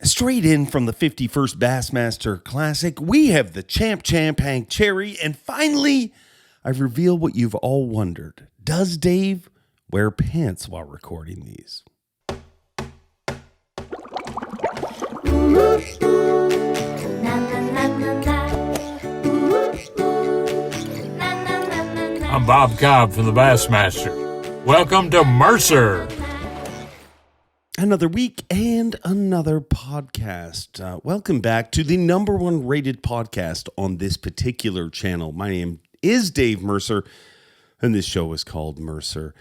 Straight in from the 51st Bassmaster Classic, we have the champ Hank Cherry, and finally, I reveal what you've all wondered. Does Dave wear pants while recording these? I'm Bob Cobb from the Bassmaster. Welcome to Mercer. Another week and another podcast. Welcome back to the number one rated podcast on this particular channel. My name is Dave Mercer, and this show is called Mercer.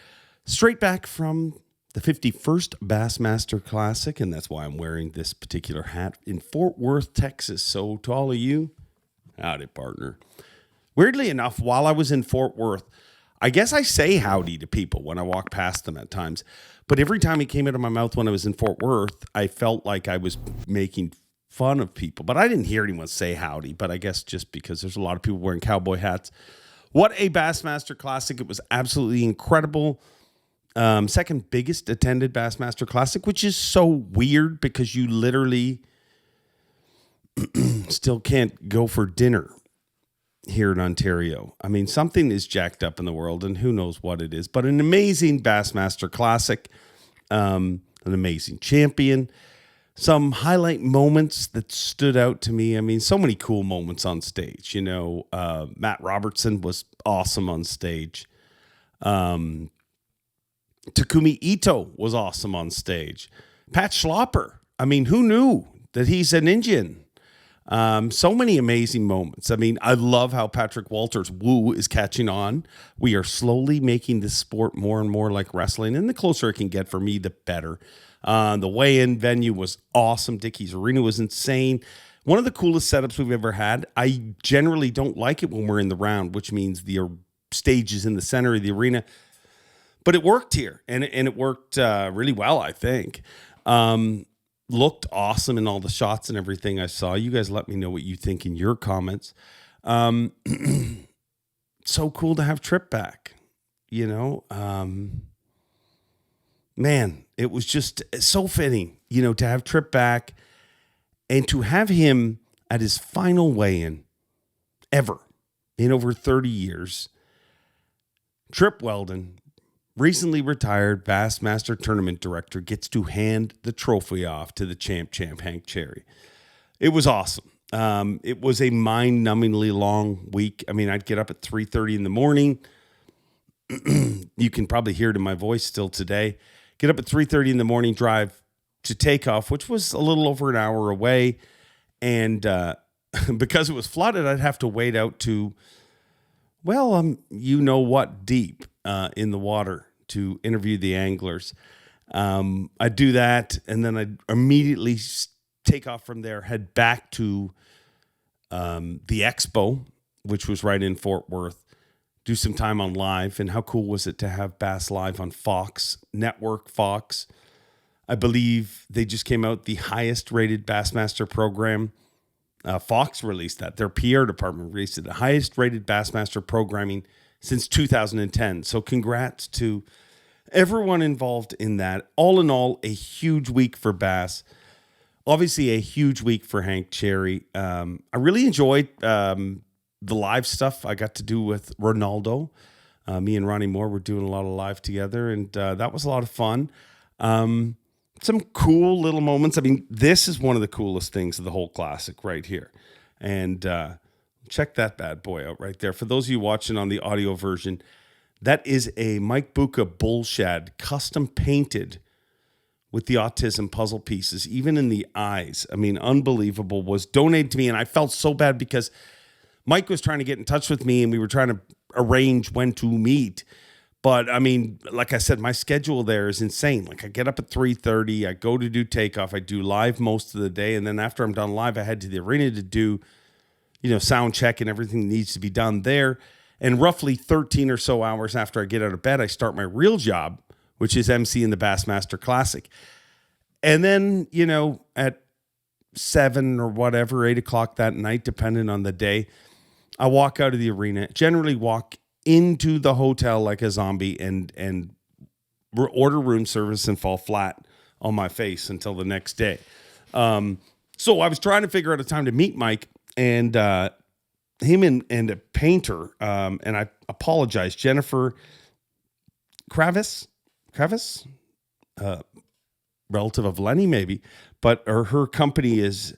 Straight back from the 51st Bassmaster Classic, and that's why I'm wearing this particular hat in Fort Worth, Texas. So to all of you, howdy, partner. Weirdly enough, while I was in Fort Worth, I guess I say howdy to people when I walk past them at times. But every time it came out of my mouth when I was in Fort Worth, I felt like I was making fun of people. But I didn't hear anyone say howdy. But I guess just because there's a lot of people wearing cowboy hats. What a Bassmaster Classic. It was absolutely incredible. Second biggest attended Bassmaster Classic, which is so weird because you literally still can't go for dinner here in Ontario. I mean, something is jacked up in the world, and who knows what it is. But an amazing Bassmaster Classic, an amazing champion, some highlight moments that stood out to me. I mean, so many cool moments on stage. You know, Matt Robertson was awesome on stage. Takumi Ito was awesome on stage. Pat Schlopper. I mean, who knew that he's an Indian? So many amazing moments. I mean, I love how Patrick Walters' woo is catching on. We are slowly making this sport more and more like wrestling, and the closer it can get for me, the better. The weigh-in venue was awesome. Dickey's Arena was insane. One of the coolest setups we've ever had. I generally don't like it when we're in the round, which means the stage is in the center of the arena. But it worked here, and it worked really well, I think. Looked awesome in all the shots and everything I saw. You guys let me know what you think in your comments. So cool to have Tripp back, you know. Man, it was just so fitting, you know, to have Tripp back and to have him at his final weigh-in ever in over 30 years. Tripp Weldon, recently retired Bassmaster Tournament Director, gets to hand the trophy off to the champ Hank Cherry. It was awesome. It was a mind-numbingly long week. I mean, I'd get up at 3:30 in the morning. You can probably hear it in my voice still today. Get up at 3:30 in the morning, drive to Takeoff, which was a little over an hour away. And because it was flooded, I'd have to wade out to, you know what, deep in the water to interview the anglers. I'd do that, and then I'd immediately take off from there, head back to the expo, which was right in Fort Worth, do some time on live. And how cool was it to have Bass Live on Fox Network? Fox, I believe they just came out the highest rated Bassmaster program. Fox released that. Their PR department released it, the highest rated Bassmaster programming since 2010. So congrats to everyone involved in that. All in all, a huge week for Bass. Obviously, a huge week for Hank Cherry. I really enjoyed the live stuff I got to do with Ronaldo. Me and Ronnie Moore were doing a lot of live together, and that was a lot of fun. Some cool little moments. I mean, this is one of the coolest things of the whole classic right here. And check that bad boy out right there. For those of you watching on the audio version, that is a Mike Bucca bull shad, custom painted with the autism puzzle pieces, even in the eyes. I mean, unbelievable. Was donated to me, and I felt so bad because Mike was trying to get in touch with me, and we were trying to arrange when to meet. But, I mean, like I said, my schedule there is insane. Like, I get up at 3:30, I go to do Takeoff, I do live most of the day, and then after I'm done live, I head to the arena to do, you know, sound check and everything that needs to be done there. And roughly 13 or so hours after I get out of bed, I start my real job, which is emceeing the Bassmaster Classic. And then, you know, at 7 or whatever, 8 o'clock that night, depending on the day, I walk out of the arena, generally walk into the hotel like a zombie and order room service and fall flat on my face until the next day. So I was trying to figure out a time to meet Mike, and him and a painter, and I apologize, Jennifer Kravis, relative of Lenny maybe, but her company is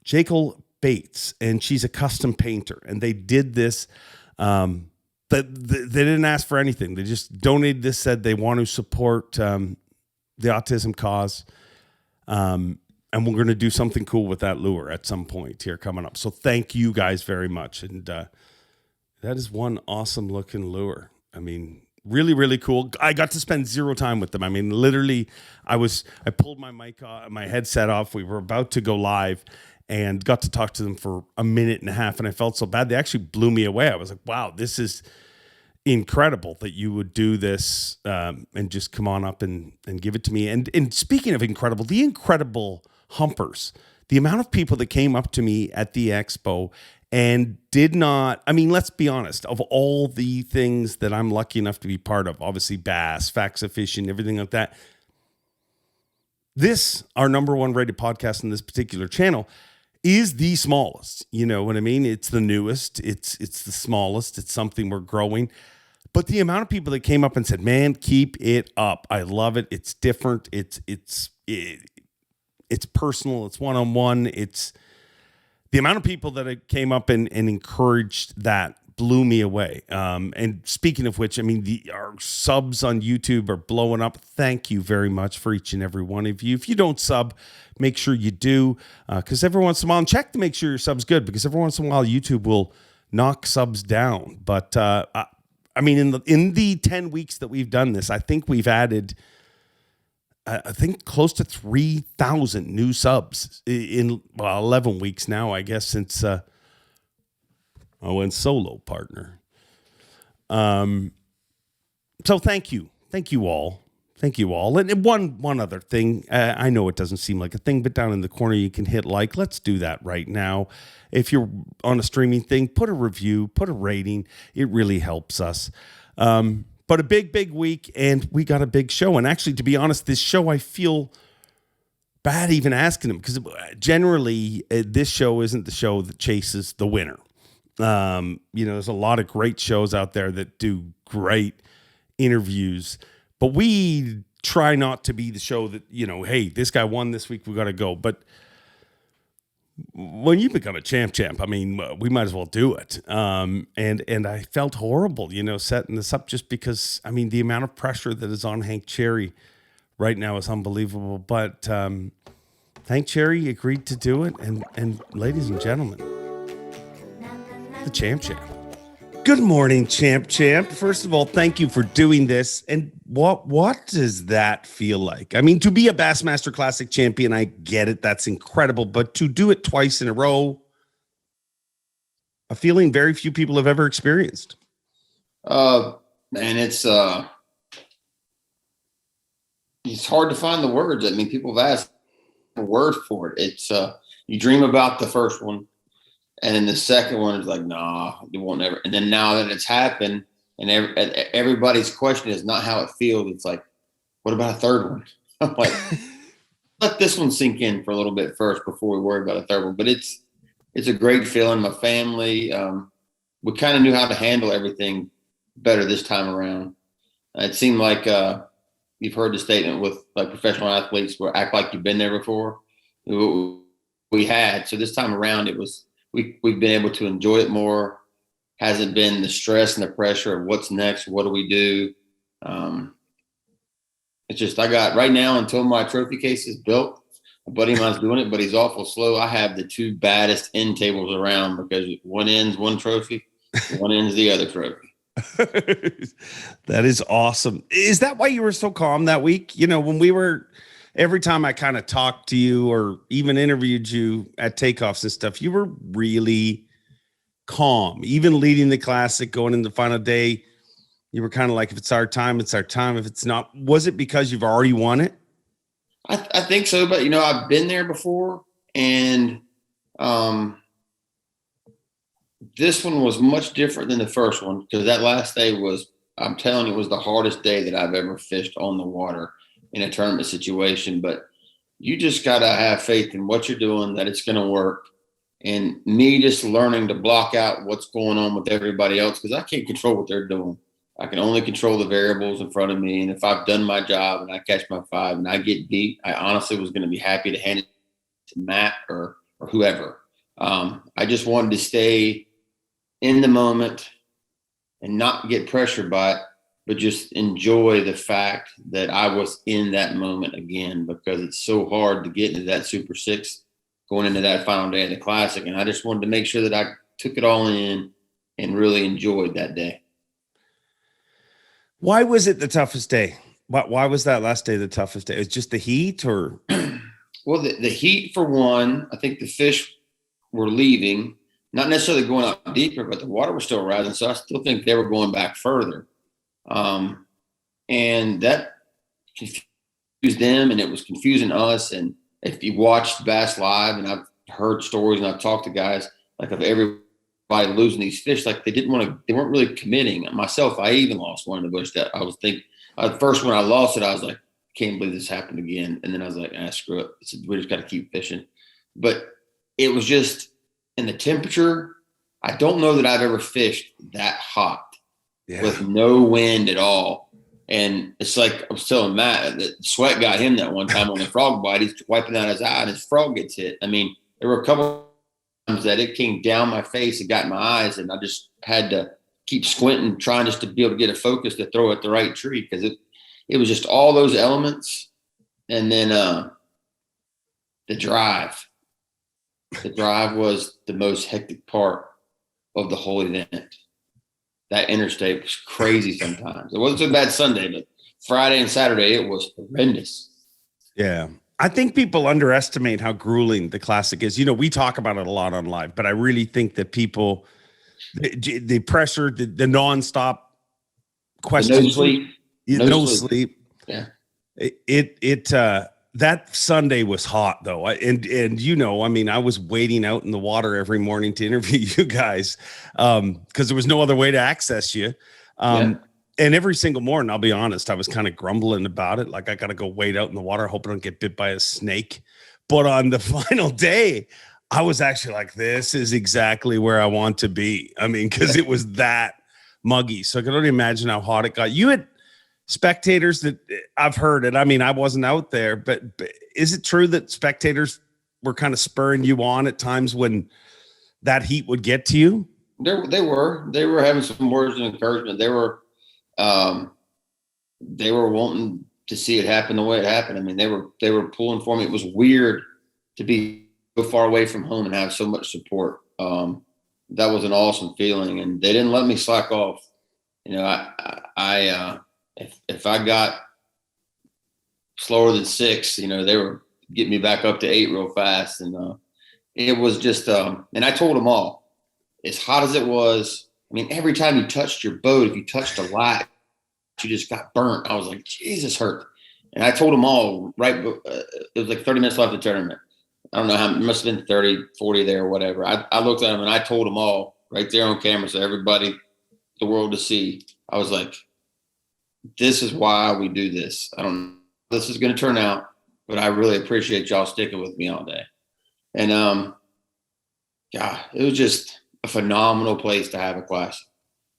Jekyll Bates, and she's a custom painter, and they did this. They didn't ask for anything. They just donated this, said they want to support the autism cause. And we're going to do something cool with that lure at some point here coming up. So thank you guys very much. And that is one awesome looking lure. I mean, really, really cool. I got to spend zero time with them. I mean, literally, I pulled my mic off, my headset off. We were about to go live and got to talk to them for a minute and a half. And I felt so bad. They actually blew me away. I was like, wow, this is incredible that you would do this and just come on up and give it to me. And speaking of incredible, the incredible humpers, the amount of people that came up to me at the expo and did not, I mean, let's be honest, of all the things that I'm lucky enough to be part of, obviously bass, facts of fishing, everything like that, this, our number one rated podcast on this particular channel, is the smallest. You know what I mean? It's the newest, it's the smallest, it's something we're growing. But the amount of people that came up and said, man, keep it up. I love it. It's different. It's personal. It's one-on-one. It's the amount of people that came up and encouraged that blew me away. And speaking of which, I mean, our subs on YouTube are blowing up. Thank you very much for each and every one of you. If you don't sub, make sure you do, because every once in a while, and check to make sure your sub's good, because every once in a while, YouTube will knock subs down. But I mean, in the 10 weeks that we've done this, I think we've added, I think close to 3,000 new subs in 11 weeks now, I guess, since I went solo, partner. So thank you all. Thank you all. And one other thing, I know it doesn't seem like a thing, but down in the corner you can hit like. Let's do that right now. If you're on a streaming thing, put a review, put a rating. It really helps us. But a big week, and we got a big show. And actually, to be honest, this show, I feel bad even asking them, because generally this show isn't the show that chases the winner. There's a lot of great shows out there that do great interviews, but we try not to be the show that, hey, this guy won this week, we got to go. But when you become a champ, I mean, we might as well do it. And I felt horrible, setting this up, just because, I mean, the amount of pressure that is on Hank Cherry right now is unbelievable. But Hank Cherry agreed to do it. And ladies and gentlemen, the champ. Good morning, champ. First of all, thank you for doing this. And what does that feel like? I mean, to be a Bassmaster Classic champion, I get it. That's incredible. But to do it twice in a row, a feeling very few people have ever experienced. Man, it's hard to find the words. I mean, people have asked a word for it. It's you dream about the first one, and then the second one is like, nah, it won't ever. And then now that it's happened, and everybody's question is not how it feels. It's like, what about a third one? I'm like, let this one sink in for a little bit first before we worry about a third one. But it's a great feeling. My family, we kind of knew how to handle everything better this time around. It seemed like you've heard the statement with like professional athletes where act like you've been there before. We had. So this time around, it was we've been able to enjoy it more. Hasn't been the stress and the pressure of what's next. What do we do? It's just I got right now until my trophy case is built. A buddy of mine's doing it, but he's awful slow. I have the two baddest end tables around because one end's one trophy, one end's the other trophy. That is awesome. Is that why you were so calm that week? When we were, every time I kind of talked to you or even interviewed you at takeoffs and stuff, you were really calm. Even leading the Classic, going into the final day, you were kind of like, if it's our time, it's our time. If it's not, was it because you've already won it? I think so, but I've been there before, and this one was much different than the first one, because that last day was, I'm telling you, it was the hardest day that I've ever fished on the water in a tournament situation. But you just got to have faith in what you're doing, that it's going to work. And me just learning to block out what's going on with everybody else, because I can't control what they're doing. I can only control the variables in front of me. And if I've done my job and I catch my 5 and I get beat, I honestly was going to be happy to hand it to Matt or whoever. I just wanted to stay in the moment and not get pressured by it, but just enjoy the fact that I was in that moment again, because it's so hard to get into that Super 6 going into that final day of the Classic. And I just wanted to make sure that I took it all in and really enjoyed that day. Why was it the toughest day? Why was that last day the toughest day? It was just the heat, or? Well, the heat for one. I think the fish were leaving, not necessarily going out deeper, but the water was still rising. So I still think they were going back further. And that confused them, and it was confusing us. And if you watched Bass Live, and I've heard stories and I've talked to guys like of everybody losing these fish, like they weren't really committing. Myself, I even lost one in the bush that I was thinking, first when I lost it, I was like, can't believe this happened again. And then I was like, screw it. We just got to keep fishing. But it was just, in the temperature, I don't know that I've ever fished that hot with no wind at all. And it's like I was telling Matt that sweat got him that one time on the frog bite. He's wiping out his eye and his frog gets hit. I mean, there were a couple times that it came down my face and got in my eyes, and I just had to keep squinting, trying just to be able to get a focus to throw at the right tree, because it was just all those elements. And then the drive. The drive was the most hectic part of the whole event. That interstate was crazy sometimes. It wasn't so bad Sunday, but Friday and Saturday, it was horrendous. Yeah. I think people underestimate how grueling the Classic is. You know, we talk about it a lot on live, but I really think that people, the pressure, the nonstop questions, no sleep. Yeah. That Sunday was hot though. And you know, I mean, I was waiting out in the water every morning to interview you guys, because there was no other way to access you. And every single morning, I'll be honest, I was kind of grumbling about it. Like, I got to go wait out in the water, hope I don't get bit by a snake. But on the final day, I was actually like, this is exactly where I want to be. I mean, because it was that muggy. So I can only imagine how hot it got. You had spectators that I've heard it. I mean, I wasn't out there, but is it true that spectators were kind of spurring you on at times when that heat would get to you? They were having some words of encouragement. They were wanting to see it happen the way it happened. I mean, they were pulling for me. It was weird to be so far away from home and have so much support. That was an awesome feeling, and they didn't let me slack off. You know, if I got slower than 6, you know, they were getting me back up to 8 real fast. And it was just, and I told them all, as hot as it was, I mean, every time you touched your boat, if you touched a light, you just got burnt. I was like, Jesus, hurt. And I told them all, right, it was like 30 minutes left of the tournament. I don't know how, it must have been 30, 40 there or whatever. I looked at them and I told them all right there on camera, so everybody, the world to see. I was like, this is why we do this. I don't know how this is going to turn out, but I really appreciate y'all sticking with me all day. And yeah, it was just a phenomenal place to have a Classic.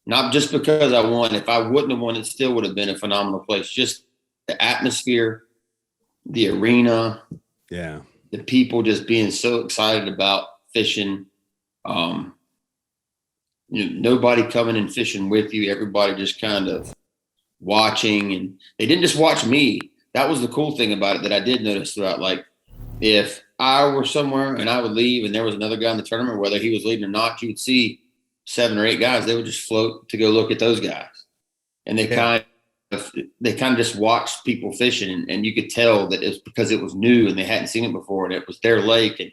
Not just because I won. If I wouldn't have won, it still would have been a phenomenal place. Just the atmosphere, the arena, yeah, the people just being so excited about fishing. You know, nobody coming and fishing with you. Everybody just kind of watching, and they didn't just watch me. That was the cool thing about it that I did notice throughout. Like, if I were somewhere and I would leave and there was another guy in the tournament, whether he was leading or not, you would see 7 or 8 guys. They would just float to go look at those guys, and they kind of just watched people fishing, and you could tell that it's because it was new and they hadn't seen it before, and it was their lake, and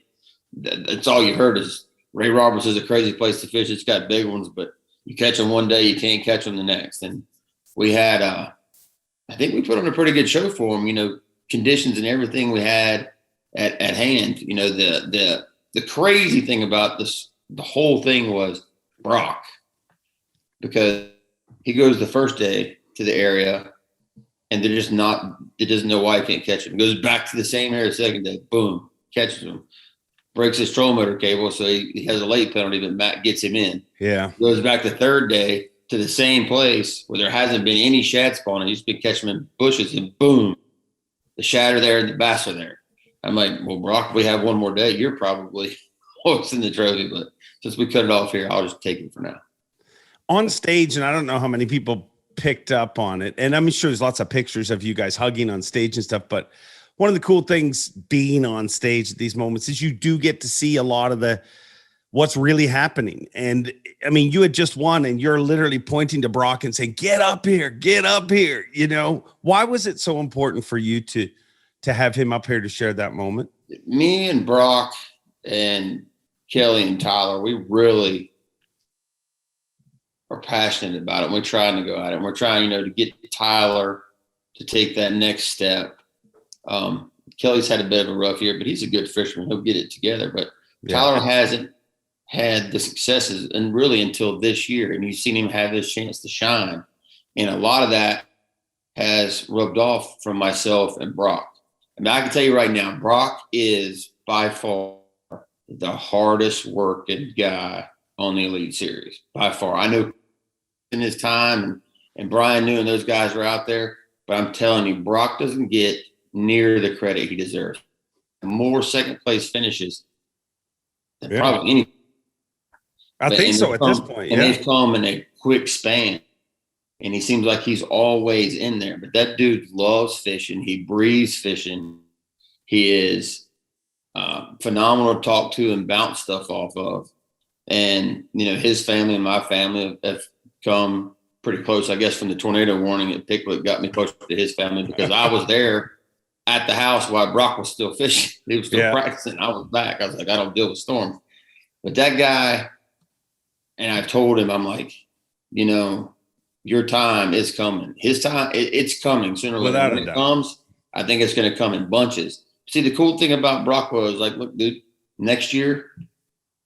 that's all you heard is Ray Roberts is a crazy place to fish. It's got big ones, but you catch them one day, you can't catch them the next. And we had, I think we put on a pretty good show for them, you know, conditions and everything we had at hand. You know, the crazy thing about this, the whole thing was Brock, because he goes the first day to the area and he doesn't know why he can't catch him. Goes back to the same area the second day, boom, catches him. Breaks his trolling motor cable, so he has a late penalty, but Matt gets him in. Yeah. Goes back the third day to the same place where there hasn't been any shad spawning. He's been catching them in bushes, and boom, the shad are there and the bass are there. I'm like, well, Brock, we have one more day. You're probably hosting the trophy, but since we cut it off here, I'll just take it for now. On stage, and I don't know how many people picked up on it, and I'm sure there's lots of pictures of you guys hugging on stage and stuff, but one of the cool things being on stage at these moments is you do get to see a lot of what's really happening. And I mean, you had just won and you're literally pointing to Brock and saying, get up here, get up here. You know, why was it so important for you to have him up here to share that moment? Me and Brock and Kelly and Tyler, we really are passionate about it. We're trying to go at it. We're trying, to get Tyler to take that next step. Kelly's had a bit of a rough year, but he's a good fisherman. He'll get it together. But Tyler hasn't had the successes and really until this year. And you've seen him have this chance to shine. And a lot of that has rubbed off from myself and Brock. I mean, I can tell you right now, Brock is by far the hardest working guy on the Elite Series. By far. I know in his time and Brian New and those guys were out there, but I'm telling you, Brock doesn't get near the credit he deserves. More second place finishes than probably any. I think so at this point. And they've come in a quick span. And he seems like he's always in there. But that dude loves fishing. He breathes fishing. He is phenomenal to talk to and bounce stuff off of. And, his family and my family have come pretty close, I guess, from the tornado warning at Pickwick got me close to his family because I was there at the house while Brock was still fishing. He was still practicing. I was back. I was like, I don't deal with storms. But that guy, and I told him, I'm like, your time is coming. His time, it's coming sooner or later. When it comes, I think it's going to come in bunches. See, the cool thing about Brock was like, look, dude, next year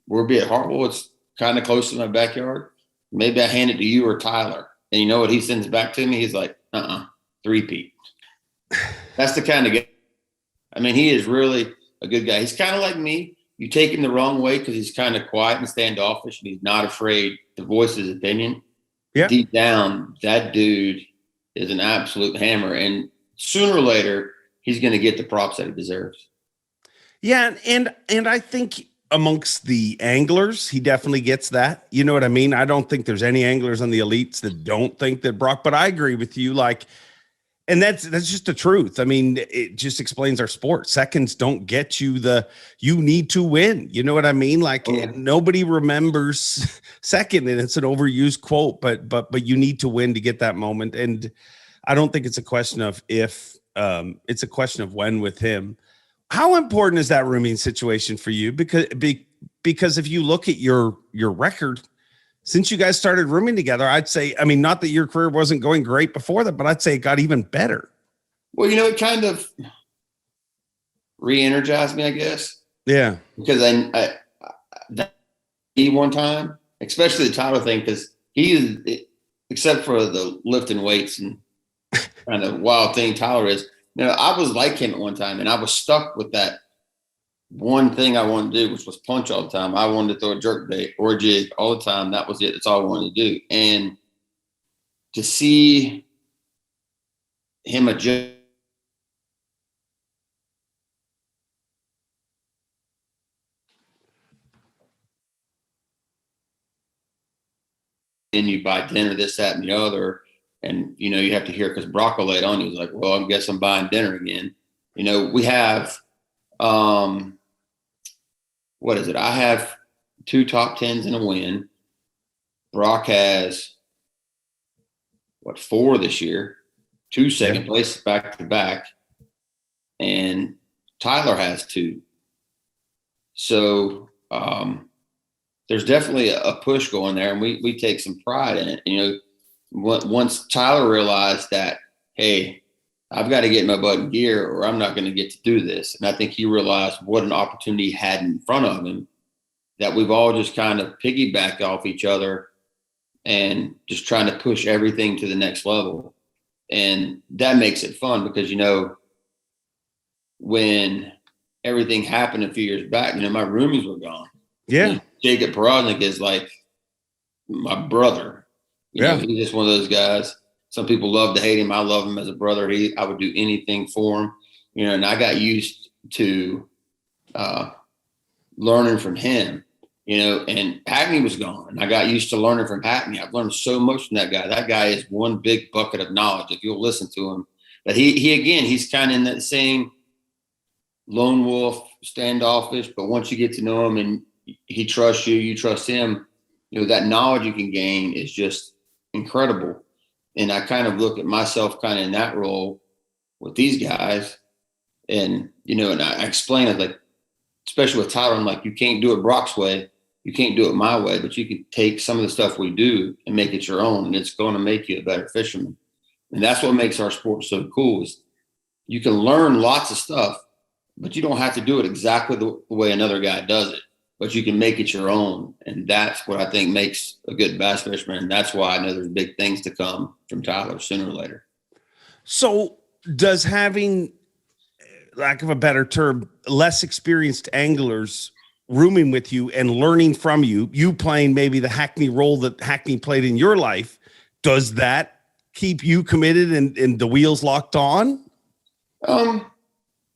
we'll be at Hartwell. It's kind of close to my backyard. Maybe I hand it to you or Tyler. And you know what he sends back to me? He's like, three-peat. That's the kind of guy. I mean, he is really a good guy. He's kind of like me. You take him the wrong way because he's kind of quiet and standoffish, and he's not afraid to voice his opinion. Yeah. Deep down, that dude is an absolute hammer, and sooner or later, he's going to get the props that he deserves. Yeah, and I think amongst the anglers, he definitely gets that. You know what I mean? I don't think there's any anglers on the elites that don't think that Brock, but I agree with you. And that's just the truth. I mean, it just explains our sport. Seconds don't get you you need to win. You know what I mean? Nobody remembers second, and it's an overused quote, but you need to win to get that moment. And I don't think it's a question of if, it's a question of when with him. How important is that rooming situation for you? Because if you look at your record, since you guys started rooming together, I'd say, I mean, not that your career wasn't going great before that, but I'd say it got even better. Well, it kind of re-energized me, I guess. Yeah. Because he one time, especially the Tyler thing, because he is, except for the lifting weights and kind of wild thing Tyler is, I was like him at one time, and I was stuck with that one thing I wanted to do, which was punch all the time. I wanted to throw a jerk bait or a jig all the time. That was it. That's all I wanted to do. And to see him adjust, and you buy dinner, this, that, and the other, and you have to hear because Brock will lay it on you. He's like, well, I guess I'm buying dinner again. We have what is it? I have 2 top 10s and a win. Brock has 4 this year, 2 second places back to back, and Tyler has 2. So there's definitely a push going there, and we take some pride in it. Once Tyler realized that, hey, I've got to get my butt in gear or I'm not going to get to do this. And I think he realized what an opportunity he had in front of him, that we've all just kind of piggybacked off each other and just trying to push everything to the next level. And that makes it fun because, when everything happened a few years back, my roomies were gone. Yeah. Jacob Porosnik is like my brother. He's just one of those guys. Some people love to hate him. I love him as a brother. I would do anything for him, and I got used to learning from him, and Hackney was gone. And I got used to learning from Hackney. I've learned so much from that guy. That guy is one big bucket of knowledge if you'll listen to him. But he's kind of in that same lone wolf, standoffish. But once you get to know him and he trusts you, you trust him, that knowledge you can gain is just incredible. And I kind of look at myself kind of in that role with these guys. And, and I explain it, like, especially with Tyler, I'm like, you can't do it Brock's way. You can't do it my way, but you can take some of the stuff we do and make it your own. And it's going to make you a better fisherman. And that's what makes our sport so cool is you can learn lots of stuff, but you don't have to do it exactly the way another guy does it, but you can make it your own. And that's what I think makes a good bass fisherman. And that's why I know there's big things to come from Tyler sooner or later. So does having, lack of a better term, less experienced anglers rooming with you and learning from you playing maybe the Hackney role that Hackney played in your life, does that keep you committed and the wheels locked on?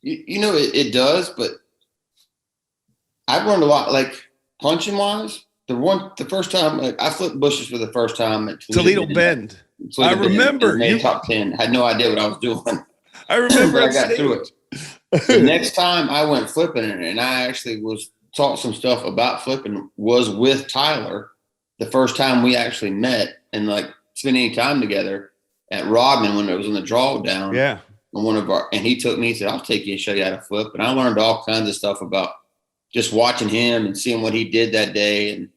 It does, but I've learned a lot, like punching wise. The first time I flipped bushes for the first time at Toledo Bend. I remember you top 10. Had no idea what I was doing. I remember. I got through it. The next time I went flipping, and I actually was taught some stuff about flipping, was with Tyler. The first time we actually met and like spent any time together at Rodman when it was in the drawdown. Yeah. And he took me, he said, I'll take you and show you how to flip. And I learned all kinds of stuff about just watching him and seeing what he did that day and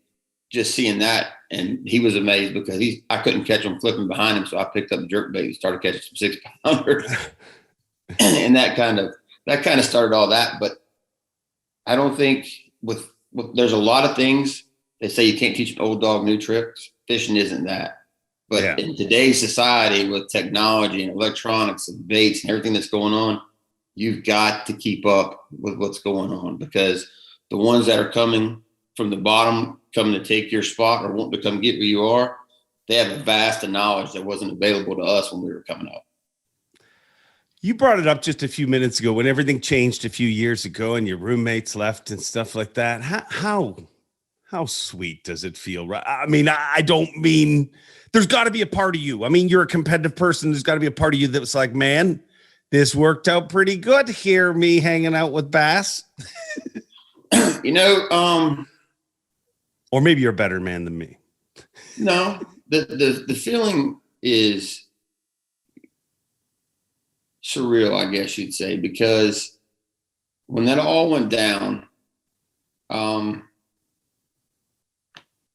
just seeing that. And he was amazed because I couldn't catch him flipping behind him. So I picked up the jerk bait and started catching some 6-pounders. And that kind of started all that. But I don't think with there's a lot of things they say you can't teach an old dog new tricks. Fishing isn't that. But in today's society with technology and electronics and baits and everything that's going on, you've got to keep up with what's going on because the ones that are coming from the bottom, coming to take your spot or wanting to come get where you are, they have a vast of knowledge that wasn't available to us when we were coming up. You brought it up just a few minutes ago when everything changed a few years ago and your roommates left and stuff like that. How sweet does it feel? I mean, I don't mean there's got to be a part of you. I mean, you're a competitive person. There's got to be a part of you that was like, man, this worked out pretty good here, me hanging out with Bass. Or maybe you're a better man than me. No, the feeling is surreal, I guess you'd say, because when that all went down,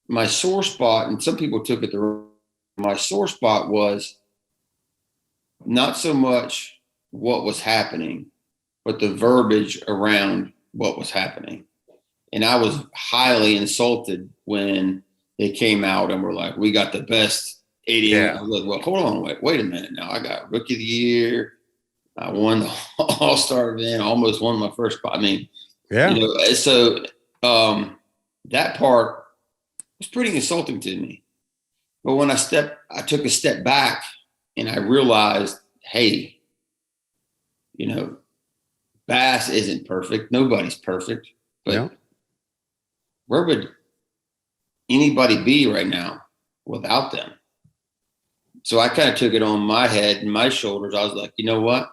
my sore spot, and some people took it the wrong. My sore spot was not so much what was happening, but the verbiage around what was happening. And I was highly insulted when they came out and were like, we got the best 80. Yeah. I was like, well, hold on, wait a minute now. I got Rookie of the Year. I won the All-Star event, almost won my first spot. I mean, so that part was pretty insulting to me. But when I took a step back and I realized, hey, Bass isn't perfect. Nobody's perfect. But where would anybody be right now without them? So I kind of took it on my head and my shoulders. I was like, you know what?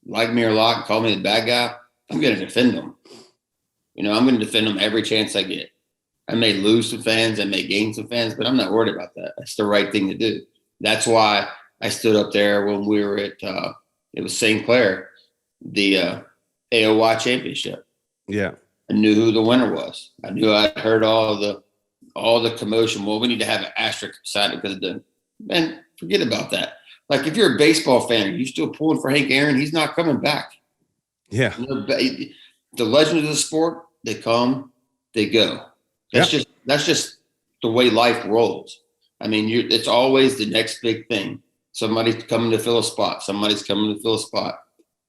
Like me or not, call me the bad guy. I'm going to defend them. I'm going to defend them every chance I get. I may lose some fans, I may gain some fans, but I'm not worried about that. That's the right thing to do. That's why I stood up there when we were at it was St. Clair, the AOY championship. Yeah. I knew who the winner was. I knew I'd heard all the commotion. Well, we need to have an asterisk beside it because man, forget about that. Like if you're a baseball fan, are you still pulling for Hank Aaron? He's not coming back. Yeah. The legends of the sport, they come, they go. That's just the way life rolls. I mean, it's always the next big thing. Somebody's coming to fill a spot. Somebody's coming to fill a spot.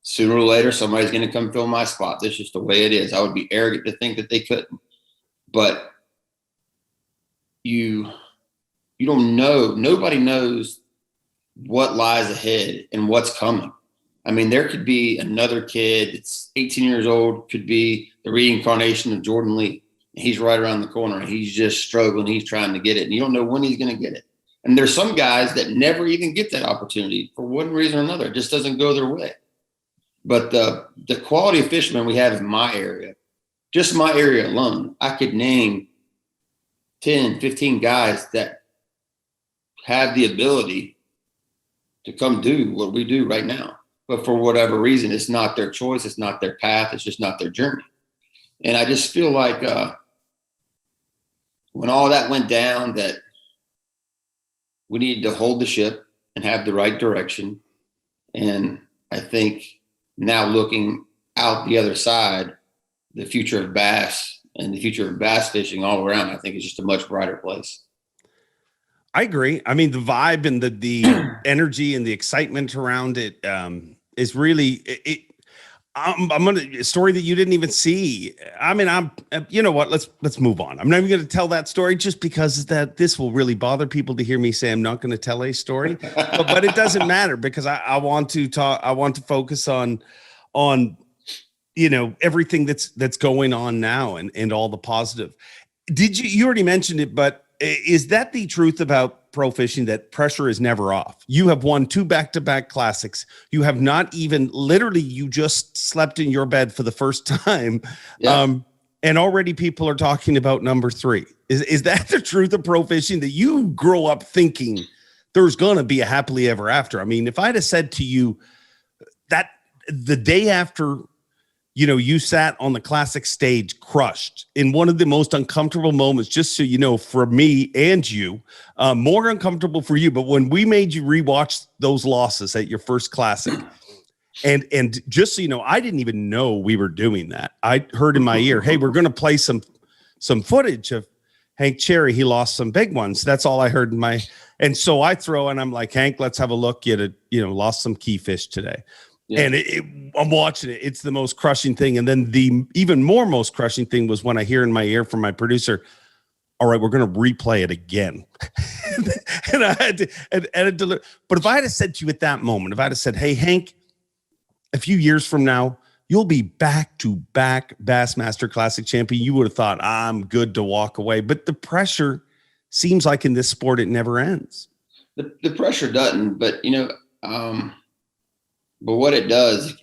Sooner or later, somebody's going to come fill my spot. That's just the way it is. I would be arrogant to think that they couldn't. But you don't know. Nobody knows what lies ahead and what's coming. I mean, there could be another kid that's 18 years old, could be the reincarnation of Jordan Lee. He's right around the corner. He's just struggling. He's trying to get it. And you don't know when he's going to get it. And there's some guys that never even get that opportunity for one reason or another. It just doesn't go their way. But the quality of fishermen we have in my area, just my area alone, I could name 10, 15 guys that have the ability to come do what we do right now. But for whatever reason, it's not their choice. It's not their path. It's just not their journey. And I just feel like when all that went down, that we needed to hold the ship and have the right direction. And I think now looking out the other side, the future of bass and the future of bass fishing all around, I think is just a much brighter place. I agree. I mean, the vibe and the energy and the excitement around it is really I'm gonna a story that you didn't even see. I mean, you know what? Let's move on. I'm not even going to tell that story just because that this will really bother people to hear me say I'm not going to tell a story, but it doesn't matter because I want to talk. I want to focus on you know everything that's going on now and all the positive. You already mentioned it, but is that the truth about pro fishing, that pressure is never off? You have won 2 back-to-back classics. You have not even literally, you just slept in your bed for the first time. Yeah. And already people are talking about number 3. Is that the truth of pro fishing, that you grow up thinking there's going to be a happily ever after? I mean, if I'd have said to you that the day after, you know, you sat on the classic stage crushed in one of the most uncomfortable moments, just so you know, for me and you, more uncomfortable for you. But when we made you rewatch those losses at your first classic, and just so you know, I didn't even know we were doing that. I heard in my ear, hey, we're going to play some footage of Hank Cherry. He lost some big ones. That's all I heard in my, and so I throw and I'm like, Hank, let's have a look. You lost some key fish today. Yeah. And I'm watching it. It's the most crushing thing. And then the even more most crushing thing was when I hear in my ear from my producer, all right, we're going to replay it again. And I had to edit. But if I had said to you at that moment, if I had said, hey, Hank, a few years from now, you'll be back-to-back Bassmaster Classic champion, you would have thought, I'm good to walk away. But the pressure seems like in this sport, it never ends. The pressure doesn't, but, but what it does,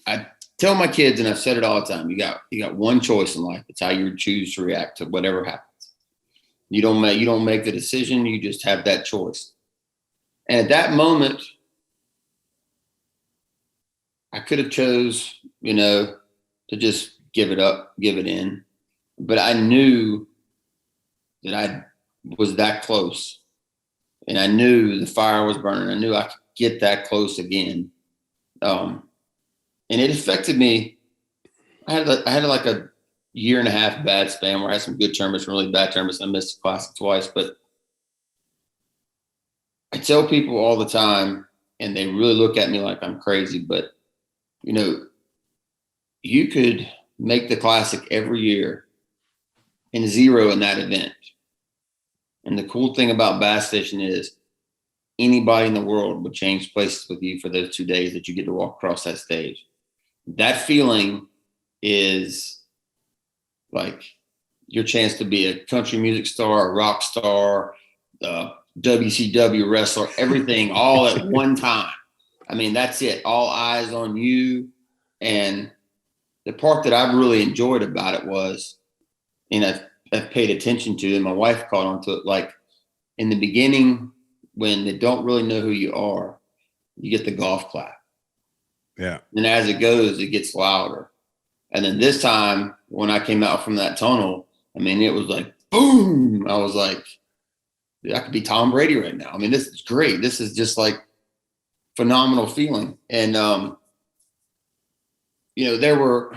I tell my kids, and I've said it all the time, you got one choice in life. It's how you choose to react to whatever happens. You don't make the decision. You just have that choice. And at that moment, I could have chose, to just give it up, give it in. But I knew that I was that close. And I knew the fire was burning. I knew I could get that close again. And it affected me. I had like a year and a half bad span where I had some good tournaments, really bad tournaments. I missed the Classic twice, but I tell people all the time, and they really look at me like I'm crazy, but you could make the Classic every year and zero in that event. And the cool thing about bass fishing is anybody in the world would change places with you for those 2 days that you get to walk across that stage. That feeling is like your chance to be a country music star, a rock star, WCW wrestler, everything all at one time. I mean, that's it. All eyes on you. And the part that I really enjoyed about it was, and I've paid attention to, and my wife caught on to it, like in the beginning, when they don't really know who you are, you get the golf clap. Yeah. And as it goes, it gets louder. And then this time, when I came out from that tunnel, I mean, it was like, boom. I was like, I could be Tom Brady right now. I mean, this is great. This is just like phenomenal feeling. And, there were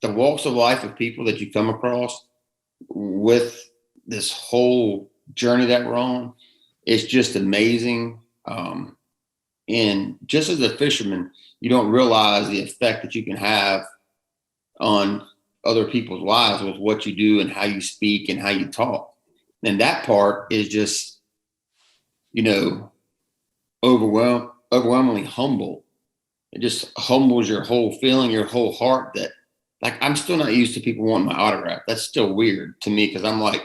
the walks of life of people that you come across with this whole journey that we're on. it's just amazing. And just as a fisherman, you don't realize the effect that you can have on other people's lives with what you do and how you speak and how you talk. And that part is just, you know, overwhelmingly humble. It just humbles your whole feeling, your whole heart that, like, I'm still not used to people wanting my autograph. That's still weird to me because I'm like,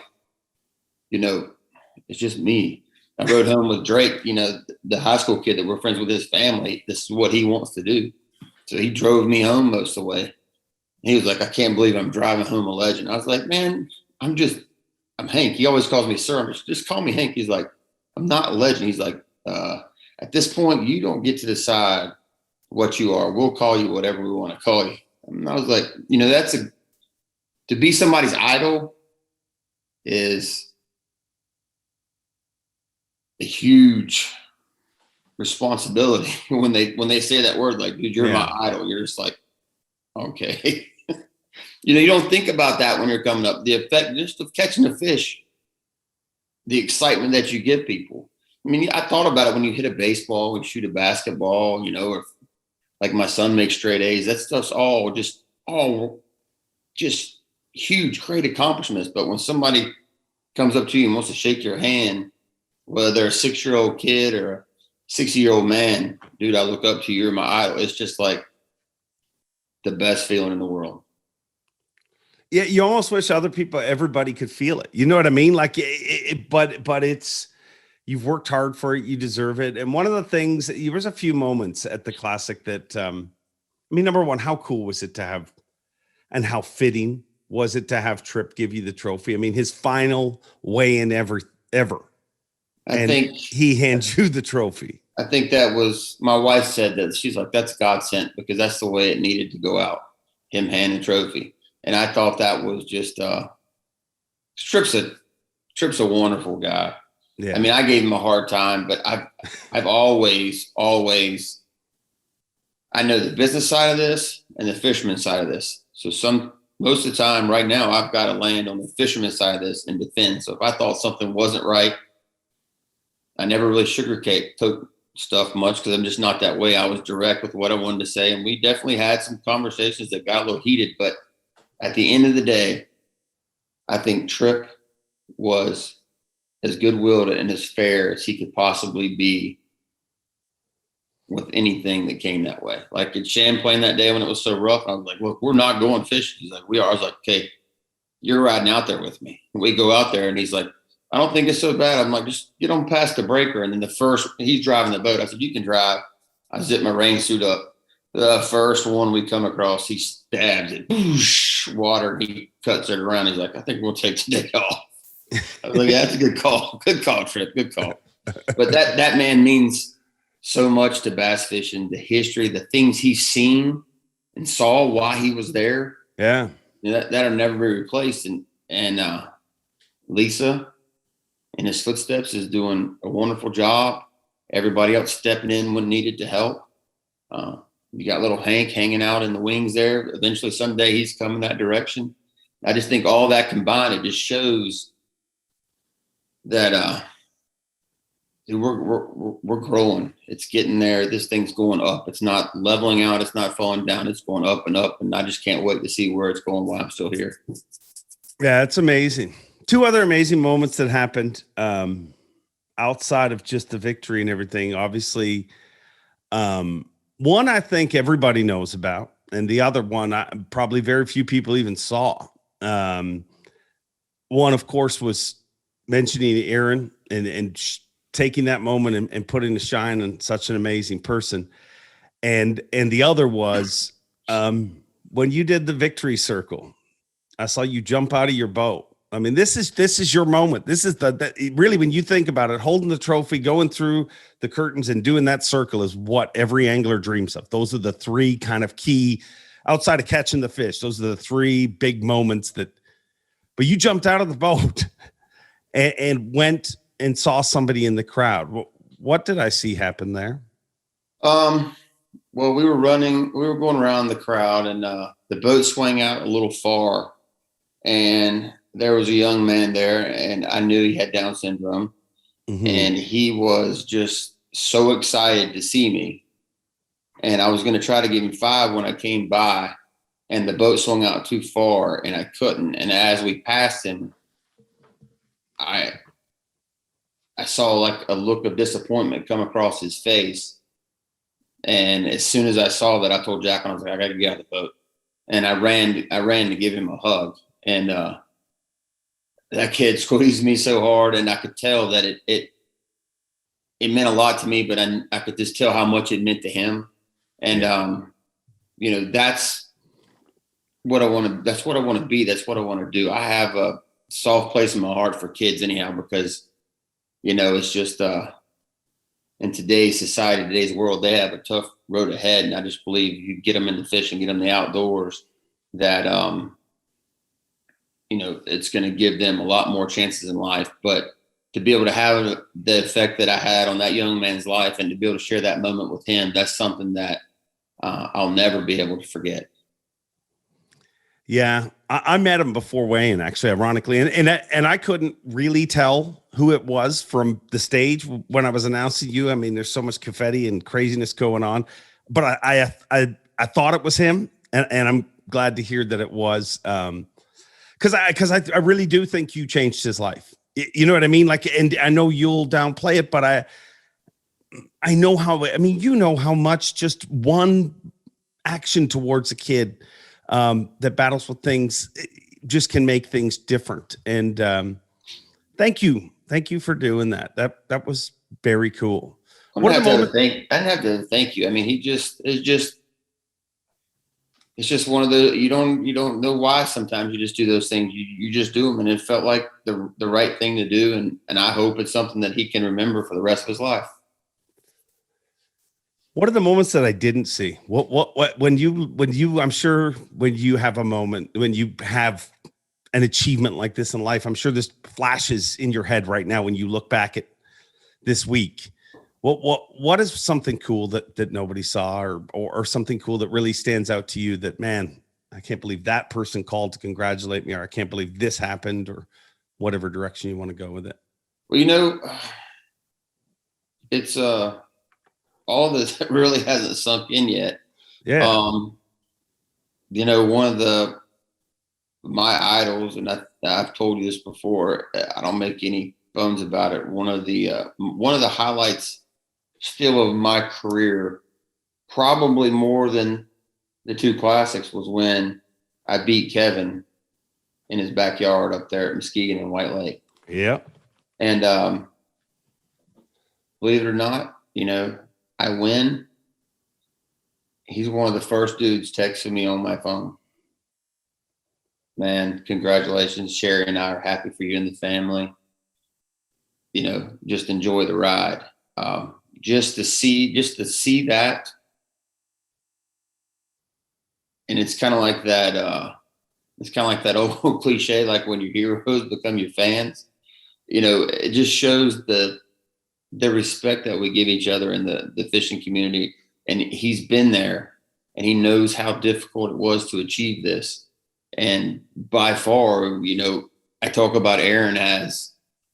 you know, it's just me. I rode home with Drake, you know, the high school kid that we're friends with his family. This is what he wants to do. So he drove me home most of the way. He was like, I can't believe I'm driving home a legend. I was like, man, I'm Hank. He always calls me sir. Just call me Hank. He's like, I'm not a legend. He's like, at this point, you don't get to decide what you are. We'll call you whatever we want to call you. And I was like, you know, to be somebody's idol is a huge responsibility when they say that word, like, dude, you're my idol. You're just like, okay. You know, you don't think about that when you're coming up. The effect just of catching a fish, the excitement that you give people. I mean, I thought about it when you hit a baseball, when you shoot a basketball, you know, or like my son makes straight A's. That stuff's all just huge, great accomplishments. But when somebody comes up to you and wants to shake your hand, whether they're a 6-year-old kid or a 60-year-old man, dude, I look up to you. You're my idol. It's just like the best feeling in the world. Yeah, you almost wish everybody could feel it. You know what I mean? Like, but it's, you've worked hard for it. You deserve it. And one of the things, there was a few moments at the Classic that, I mean, number one, how cool was it to have, and how fitting was it to have Tripp give you the trophy? I mean, his final weigh-in ever. I think he hands you the trophy. I think that was, my wife said that. She's like, that's God sent, because that's the way it needed to go out, him handing the trophy. And I thought that was just, Tripp's a wonderful guy. Yeah. I mean, I gave him a hard time, but I've always, I know the business side of this and the fisherman side of this. So most of the time right now, I've got to land on the fisherman side of this and defend. So if I thought something wasn't right, I never really sugarcoat stuff much because I'm just not that way. I was direct with what I wanted to say. And we definitely had some conversations that got a little heated, but at the end of the day, I think Tripp was as good-willed and as fair as he could possibly be with anything that came that way. Like at Champlain that day when it was so rough, I was like, look, we're not going fishing. He's like, we are. I was like, okay, you're riding out there with me. And we go out there and he's like, I don't think it's so bad. I'm like, just get on past the breaker. And then he's driving the boat. I said, you can drive. I zipped my rain suit up. The first one we come across, he stabs it, boosh, water. He cuts it around. He's like, I think we'll take today off. I was like, yeah, that's a good call. Good call, Tripp. Good call. But that man means so much to bass fishing, the history, the things he's seen and saw why he was there. Yeah. That'll never be replaced. And Lisa in his footsteps is doing a wonderful job. Everybody else stepping in when needed to help. You got little Hank hanging out in the wings there. Eventually someday he's coming that direction. I just think all that combined, it just shows that we're growing. It's getting there. This thing's going up. It's not leveling out. It's not falling down. It's going up and up. And I just can't wait to see where it's going while I'm still here. Yeah, it's amazing. Two other amazing moments that happened outside of just the victory and everything. Obviously, one I think everybody knows about, and the other one probably very few people even saw. One, of course, was mentioning Aaron and taking that moment and putting the shine on such an amazing person. And the other was when you did the victory circle. I saw you jump out of your boat. I mean, this is your moment. This is really, when you think about it, holding the trophy, going through the curtains and doing that circle is what every angler dreams of. Those are the three kind of key, outside of catching the fish. Those are the three big moments but you jumped out of the boat and went and saw somebody in the crowd. What did I see happen there? Well, we were going around the crowd and the boat swung out a little far, and there was a young man there, and I knew he had Down syndrome. and he was just so excited to see me. And I was going to try to give him 5 when I came by, and the boat swung out too far and I couldn't. And as we passed him, I saw like a look of disappointment come across his face. And as soon as I saw that, I told Jack, I was like, I got to get out of the boat. And I ran to give him a hug. And that kid squeezed me so hard, and I could tell that it meant a lot to me, but I could just tell how much it meant to him. And that's what I want to. That's what I want to be. That's what I want to do. I have a soft place in my heart for kids, anyhow, because it's just in today's society, today's world, they have a tough road ahead, and I just believe you get them into fishing, get them in the outdoors, that it's going to give them a lot more chances in life. But to be able to have the effect that I had on that young man's life, and to be able to share that moment with him, that's something that I'll never be able to forget. Yeah, I met him before weighing, actually, ironically, and I couldn't really tell who it was from the stage when I was announcing you. I mean, there's so much confetti and craziness going on, but I thought it was him, and I'm glad to hear that it was, because I really do think you changed his life. You know what I mean? Like, and I know you'll downplay it, but I know how much just one action towards a kid that battles with things just can make things different. And thank you for doing that. That was very cool. I didn't have to thank you. I mean, it's just one of the, you don't know why sometimes you just do those things. You just do them, and it felt like the right thing to do. And I hope it's something that he can remember for the rest of his life. What are the moments that I didn't see? What when you I'm sure when you have a moment, when you have an achievement like this in life, I'm sure this flashes in your head right now when you look back at this week. What is something cool that nobody saw, or something cool that really stands out to you that, man, I can't believe that person called to congratulate me, or I can't believe this happened, or whatever direction you want to go with it? Well, it's all this really hasn't sunk in yet. Yeah. One of my idols, and I've told you this before, I don't make any bones about it. One of the highlights still of my career, probably more than the 2 classics, was when I beat Kevin in his backyard up there at Muskegon and White Lake. Yeah. And believe it or not, I win. He's one of the first dudes texting me on my phone. Man, congratulations. Sherry and I are happy for you and the family. Just enjoy the ride. Just to see that. And it's kind of like that. It's kind of like that old cliche, like when your heroes become your fans. It just shows the respect that we give each other in the fishing community. And he's been there, and he knows how difficult it was to achieve this. And by far, I talk about Aaron as,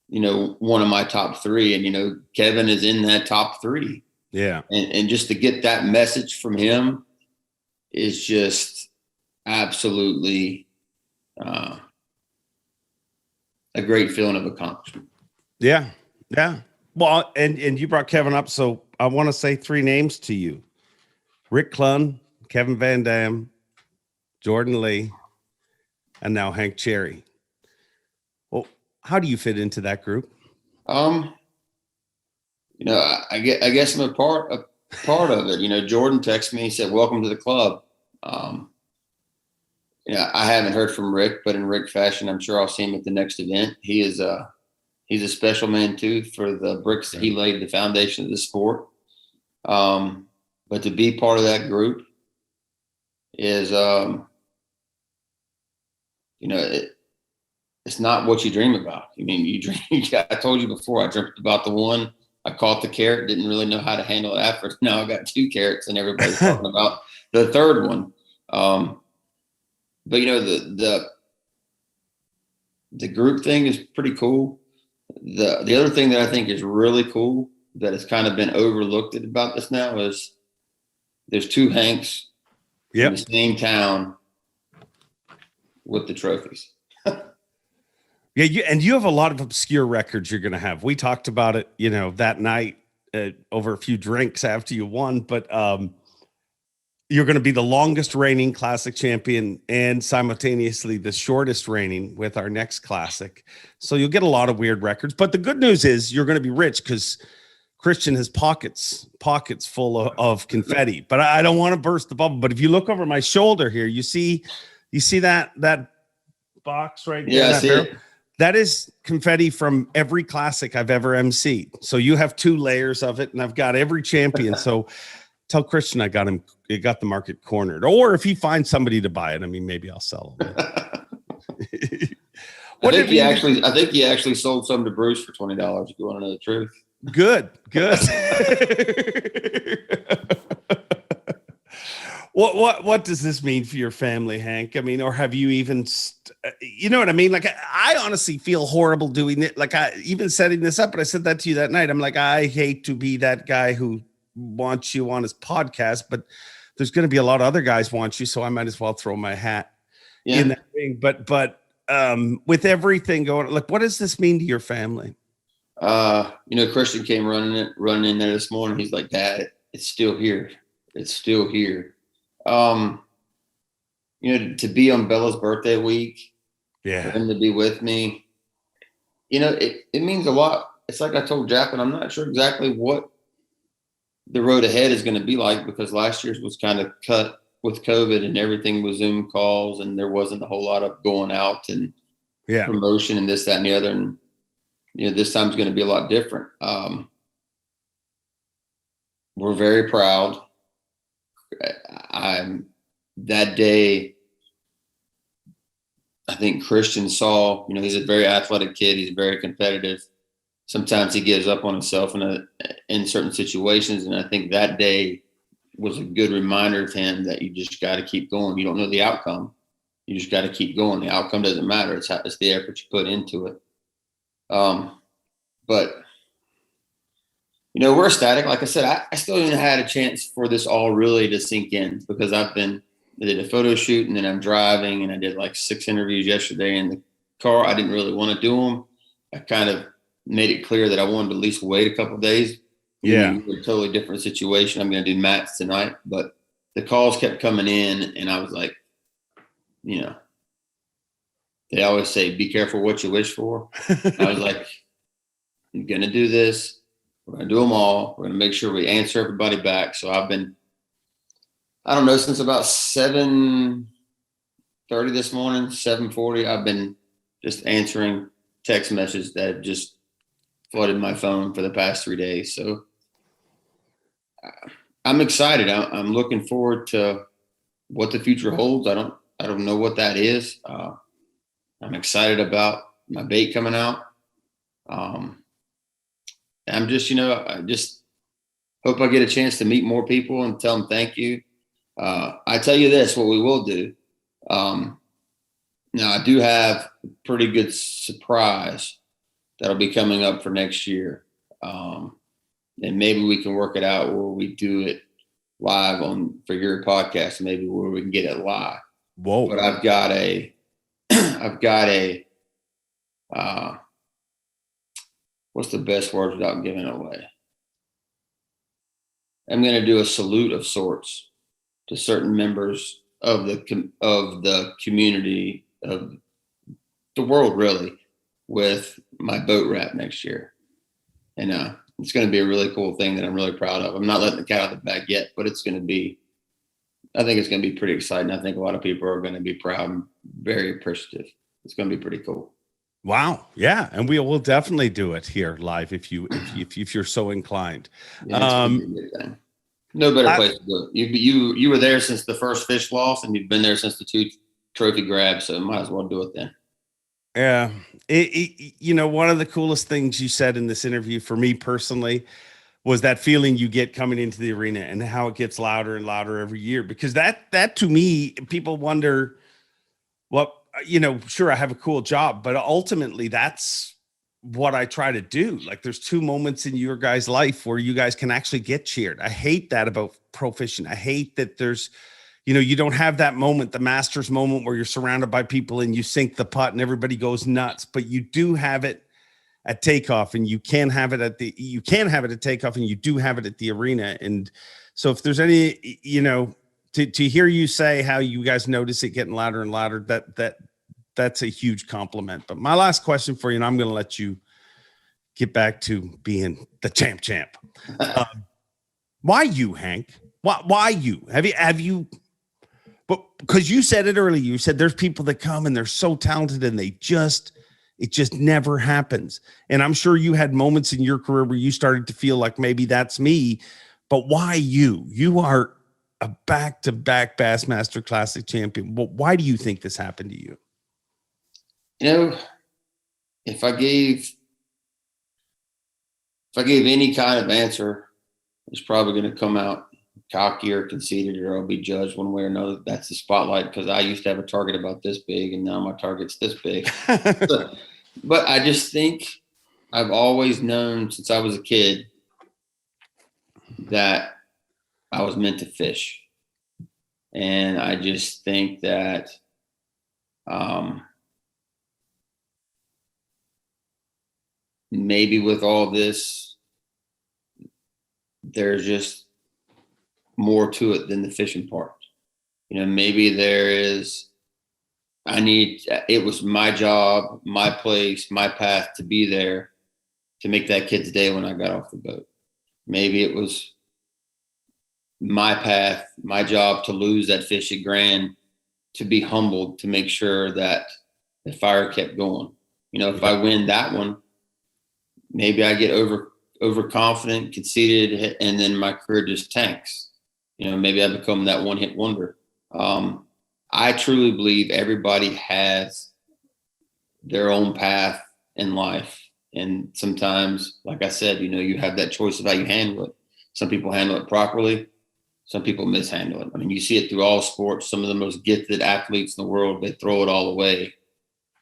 one of my top 3, and, Kevin is in that top 3. Yeah. And just to get that message from him is just absolutely a great feeling of accomplishment. Yeah. Yeah. Well, and you brought Kevin up, so I want to say 3 names to you: Rick Clun, Kevin Van Dam, Jordan Lee, and now Hank Cherry. Well, how do you fit into that group? I guess I'm a part of it. Jordan texted me, he said, "Welcome to the club." I haven't heard from Rick, but in Rick fashion, I'm sure I'll see him at the next event. He's a special man too, for the bricks that he laid, the foundation of the sport. But to be part of that group is, it's not what you dream about. I mean, you dream. I told you before, I dreamt about the one. I caught the carrot, didn't really know how to handle it after. Now I got 2 carrots, and everybody's talking about the third one. But the group thing is pretty cool. The other thing that I think is really cool that has kind of been overlooked about this now is there's two Hanks in the same town with the trophies. Yeah, you have a lot of obscure records you're going to have. We talked about it, that night over a few drinks after you won, but you're going to be the longest reigning classic champion and simultaneously the shortest reigning with our next classic. So you'll get a lot of weird records, but the good news is you're going to be rich because Christian has pockets full of confetti, but I don't want to burst the bubble. But if you look over my shoulder here, you see that box right there. Yeah, I see it. That is confetti from every classic I've ever emceed. So you have 2 layers of it, and I've got every champion. So tell Christian I got the market cornered. Or if he finds somebody to buy it, I mean, maybe I'll sell it. I think he actually sold some to Bruce for $20. If you want to know the truth. Good. What does this mean for your family, Hank? I mean, or have you even, you know what I mean? Like, I honestly feel horrible doing it. Like, I even setting this up, but I said that to you that night. I'm like, I hate to be that guy who wants you on his podcast, but there's going to be a lot of other guys want you, so I might as well throw my hat in that ring. But with everything going, like, what does this mean to your family? Christian came running in there this morning. He's like, Dad, it's still here. It's still here. To be on Bella's birthday week, for him to be with me, it means a lot. It's like I told Jack, and I'm not sure exactly what the road ahead is going to be like because last year's was kind of cut with COVID and everything was Zoom calls and there wasn't a whole lot of going out and promotion and this, that, and the other. And, this time's going to be a lot different. We're very proud. That day, I think Christian saw, he's a very athletic kid. He's very competitive. Sometimes he gives up on himself in certain situations. And I think that day was a good reminder to him that you just got to keep going. You don't know the outcome. You just got to keep going. The outcome doesn't matter. It's the effort you put into it. But we're ecstatic. Like I said, I still haven't had a chance for this all really to sink in because I did a photo shoot and then I'm driving and I did like 6 interviews yesterday in the car. I didn't really want to do them. I kind of made it clear that I wanted to at least wait a couple of days. Yeah. A totally different situation. I'm going to do Matt's tonight, but the calls kept coming in and I was like, they always say, be careful what you wish for. I was like, I'm going to do this. We're going to do them all. We're going to make sure we answer everybody back. So I've been, I don't know, since about 7:30 this morning, 7:40, I've been just answering text messages that just flooded my phone for the past 3 days. So I'm excited. I'm looking forward to what the future holds. I don't know what that is. I'm excited about my bait coming out. I'm just, I just hope I get a chance to meet more people and tell them thank you. I tell you this, what we will do. Now I do have a pretty good surprise that'll be coming up for next year. And maybe we can work it out where we do it live for your podcast, maybe where we can get it live. Whoa. But I've got a what's the best word without giving it away? I'm going to do a salute of sorts to certain members of the community of the world, really, with my boat wrap next year. And it's going to be a really cool thing that I'm really proud of. I'm not letting the cat out of the bag yet, but I think it's going to be pretty exciting. I think a lot of people are going to be proud and very appreciative. It's going to be pretty cool. Wow. Yeah. And we will definitely do it here live if you're so inclined. Yeah, no better place to do it. You were there since the first fish loss and you've been there since the 2 trophy grabs. So might as well do it then. Yeah. One of the coolest things you said in this interview for me personally was that feeling you get coming into the arena and how it gets louder and louder every year, because that to me, people wonder, well, sure, I have a cool job, but ultimately that's what I try to do. Like there's 2 moments in your guys' life where you guys can actually get cheered. I hate that about pro fishing. I hate that there's, you don't have that moment, the Masters moment where you're surrounded by people and you sink the putt and everybody goes nuts, but you do have it at takeoff, and you can have it at takeoff, and you do have it at the arena. And so if there's any, to hear you say how you guys notice it getting louder and louder, that's a huge compliment. But my last question for you, and I'm going to let you get back to being the champ. Why you, Hank? Why you? Have you? But because you said it earlier, you said there's people that come and they're so talented and it just never happens. And I'm sure you had moments in your career where you started to feel like maybe that's me. But why you? You are a back-to-back Bassmaster Classic champion. Well, why do you think this happened to you? If I gave any kind of answer, it's probably going to come out cocky or conceited, or I'll be judged one way or another. That's the spotlight, because I used to have a target about this big, and now my target's this big. But I just think I've always known since I was a kid that I was meant to fish. And I just think that maybe with all this, there's just more to it than the fishing part. Maybe there is, it was my job, my place, my path to be there to make that kid's day when I got off the boat. Maybe it was my path, my job to lose that fish at Grand, to be humbled, to make sure that the fire kept going. If I win that one, maybe I get overconfident, conceited, and then my career just tanks. Maybe I become that one-hit wonder. I truly believe everybody has their own path in life. And sometimes, like I said, you have that choice of how you handle it. Some people handle it properly. Some people mishandle it. I mean, you see it through all sports. Some of the most gifted athletes in the world, they throw it all away.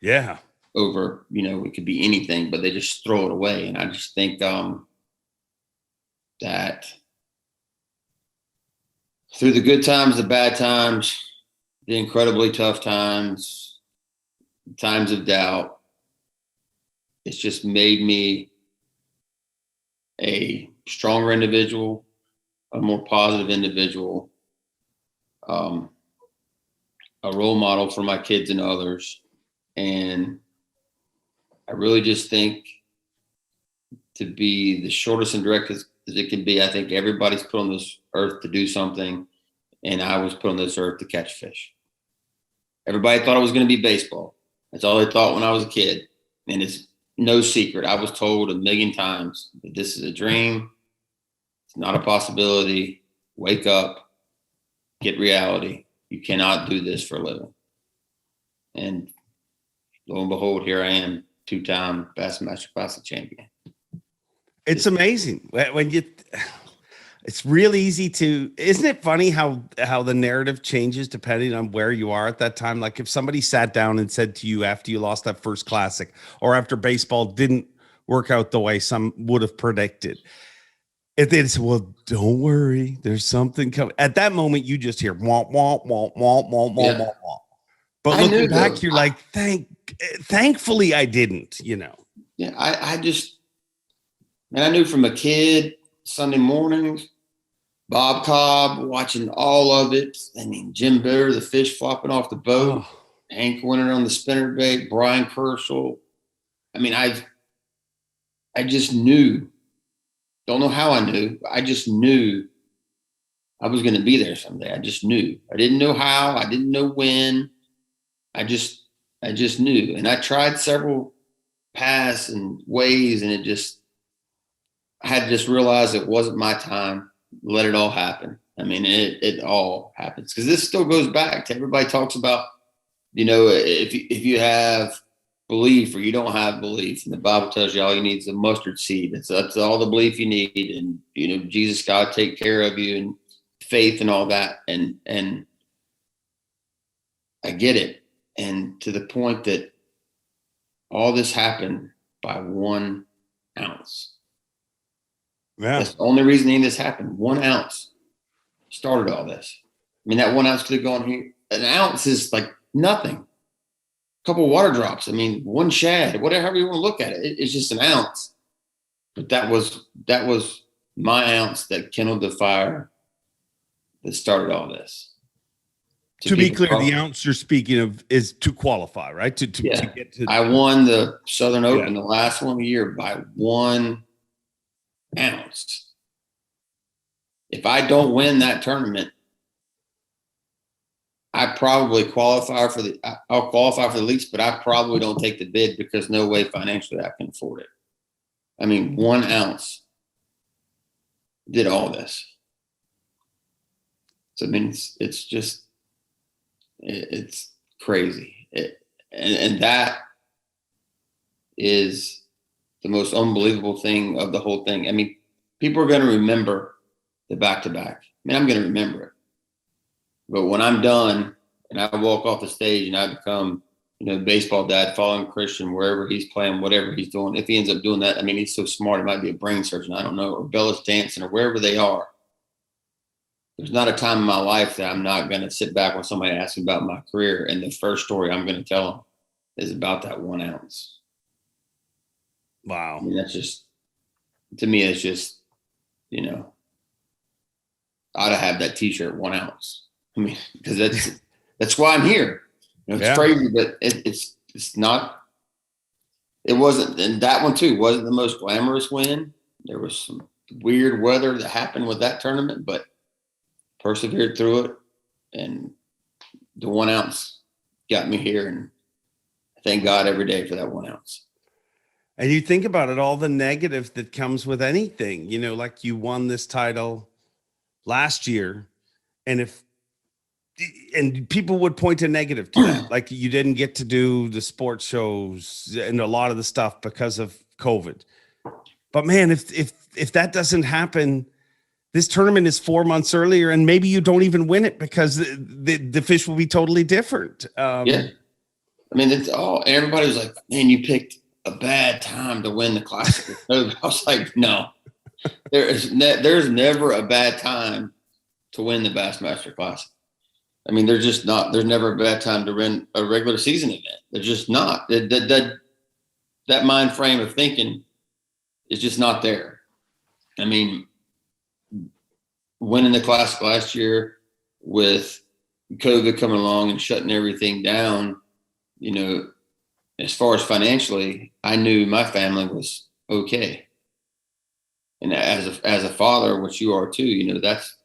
Yeah. Over, it could be anything, but they just throw it away. And I just think that through the good times, the bad times, the incredibly tough times, times of doubt, it's just made me a stronger individual, a more positive individual, a role model for my kids and others. And I really just think, to be the shortest and directest as it can be, I think everybody's put on this earth to do something, and I was put on this earth to catch fish. Everybody thought it was going to be baseball. That's all they thought when I was a kid. And it's no secret. I was told a million times that this is a dream. It's not a possibility. Wake up, get reality. You cannot do this for a living. And lo and behold, here I am, 2-time Bassmaster Classic champion. It's amazing when it's real easy to, isn't it funny how the narrative changes depending on where you are at that time? Like if somebody sat down and said to you after you lost that first Classic, or after baseball didn't work out the way some would have predicted, if they said, well, don't worry, there's something coming. At that moment, you just hear womp, womp, womp, womp, womp, womp, womp, womp. But looking back, you're like, thankfully I didn't, Yeah, I knew from a kid, Sunday mornings, Bob Cobb, watching all of it. I mean, Jim Bitter, the fish flopping off the boat, Hank Winter on the spinnerbait, Brian Kerschel. I mean, I just knew. Don't know how I knew. I just knew I was going to be there someday. I just knew. I didn't know how. I didn't know when. I just knew. And I tried several paths and ways, and I had to just realize it wasn't my time. Let it all happen. I mean, it all happens, because this still goes back to, everybody talks about, if you have belief or you don't have belief, and the Bible tells you all you need is a mustard seed. That's all the belief you need. And, Jesus, God take care of you, and faith and all that. And I get it. And to the point that all this happened by 1 ounce. Yeah. That's the only reason any of this happened. 1 ounce started all this. I mean, that 1 ounce could have gone here. An ounce is like nothing. A couple of water drops. I mean, 1 shad, whatever you want to look at it. It's just an ounce. But that was my ounce that kindled the fire that started all this. To be clear, the ounce you're speaking of is to qualify, right? To get to. I won the Southern Open, the last one of the year, by 1 ounce. If I don't win that tournament, I probably qualify for I'll qualify for the leagues, but I probably don't take the bid because no way financially I can afford it. I mean, 1 ounce did all this. So I mean, it's just, it's crazy. And that is the most unbelievable thing of the whole thing. I mean, people are going to remember the back-to-back. I mean, I'm going to remember it. But when I'm done and I walk off the stage and I become, baseball dad, following Christian wherever he's playing, whatever he's doing, if he ends up doing that, I mean, he's so smart, it might be a brain surgeon, I don't know, or Bella's dancing or wherever they are. There's not a time in my life that I'm not going to sit back when somebody asks me about my career, and the first story I'm going to tell them is about that 1 ounce. Wow. I mean, that's just, to me, it's just, I ought to have that T-shirt, 1 ounce. I mean, because that's why I'm here. It's crazy, but it's not. It wasn't, and that one too wasn't the most glamorous win. There was some weird weather that happened with that tournament, but persevered through it, and the 1 ounce got me here, and I thank God every day for that 1 ounce. And you think about it, all the negative that comes with anything, like you won this title last year, and people would point a negative to that, like you didn't get to do the sports shows and a lot of the stuff because of COVID. But man, if that doesn't happen, this tournament is 4 months earlier, and maybe you don't even win it because the fish will be totally different. Yeah, I mean, it's all. Everybody was like, "Man, you picked a bad time to win the Classic." I was like, "No, there's never a bad time to win the Bassmaster Classic. I mean, there's never a bad time to win a regular season event. There's just not. That mind frame of thinking is just not there. I mean, winning the Classic last year with COVID coming along and shutting everything down, as far as financially, I knew my family was okay. And as a father, which you are too, that's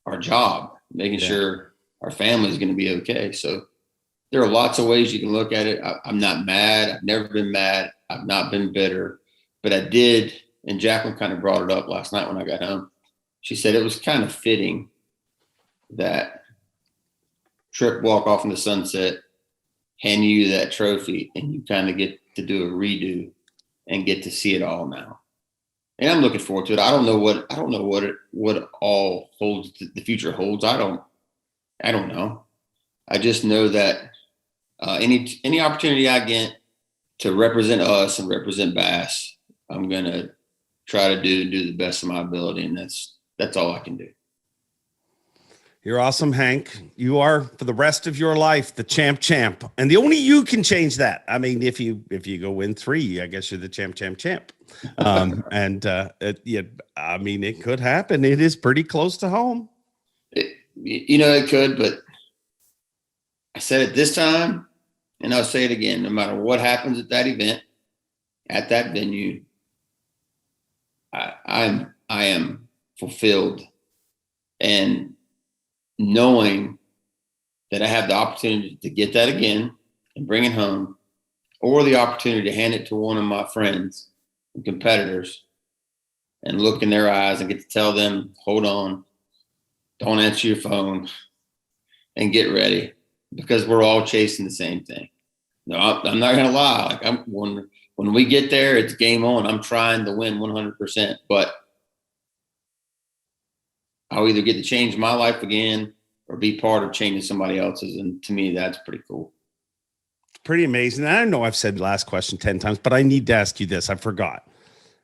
our job, making sure our family is going to be okay. So there are lots of ways you can look at it. I'm not mad. I've never been mad. I've not been bitter, but I did. And Jacqueline kind of brought it up last night when I got home. She said it was kind of fitting that Tripp walk off in the sunset, hand you that trophy, and you kind of get to do a redo and get to see it all now. And I'm looking forward to it. I don't know what all holds the future holds. I don't know. I just know that any opportunity I get to represent us and represent Bass, I'm gonna try to do the best of my ability, and that's all I can do. You're awesome, Hank. You are, for the rest of your life, the champ. And the only you can change that. I mean, if you go win 3, I guess you're the champ. I mean, it could happen. It is pretty close to home. It could, but I said it this time, and I'll say it again. No matter what happens at that event, at that venue, I am fulfilled, and knowing that I have the opportunity to get that again and bring it home, or the opportunity to hand it to one of my friends and competitors and look in their eyes and get to tell them, hold on, don't answer your phone, and get ready, because we're all chasing the same thing. No, I'm not going to lie. Like when we get there, it's game on. I'm trying to win 100%, but I'll either get to change my life again or be part of changing somebody else's. And to me, that's pretty cool. pretty amazing. I know I've said last question 10 times, but I need to ask you this. I forgot.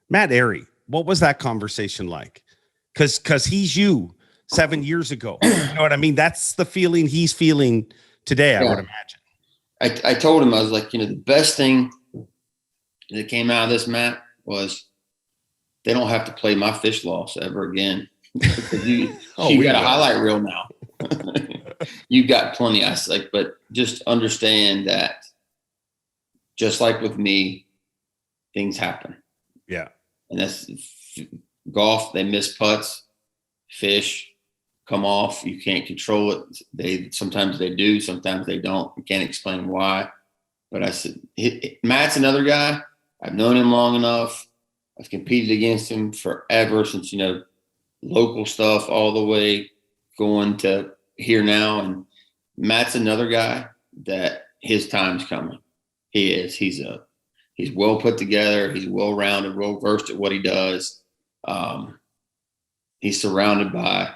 Matt Airy, what was that conversation like? Because he's you 7 years ago. You know what I mean? That's the feeling he's feeling today, I would imagine. I told him, I was like, the best thing that came out of this, Matt, was they don't have to play my fish loss ever again. you got a highlight reel now. You've got plenty. I was like, but just understand that just like with me, things happen. Yeah. And that's golf. They miss putts, fish come off. You can't control it. Sometimes they do, sometimes they don't. You can't explain why. But I said, Matt's another guy. I've known him long enough. I've competed against him forever since, local stuff all the way going to here now. And Matt's another guy that his time's coming. He is. He's well put together. He's well rounded, well versed at what he does. He's surrounded by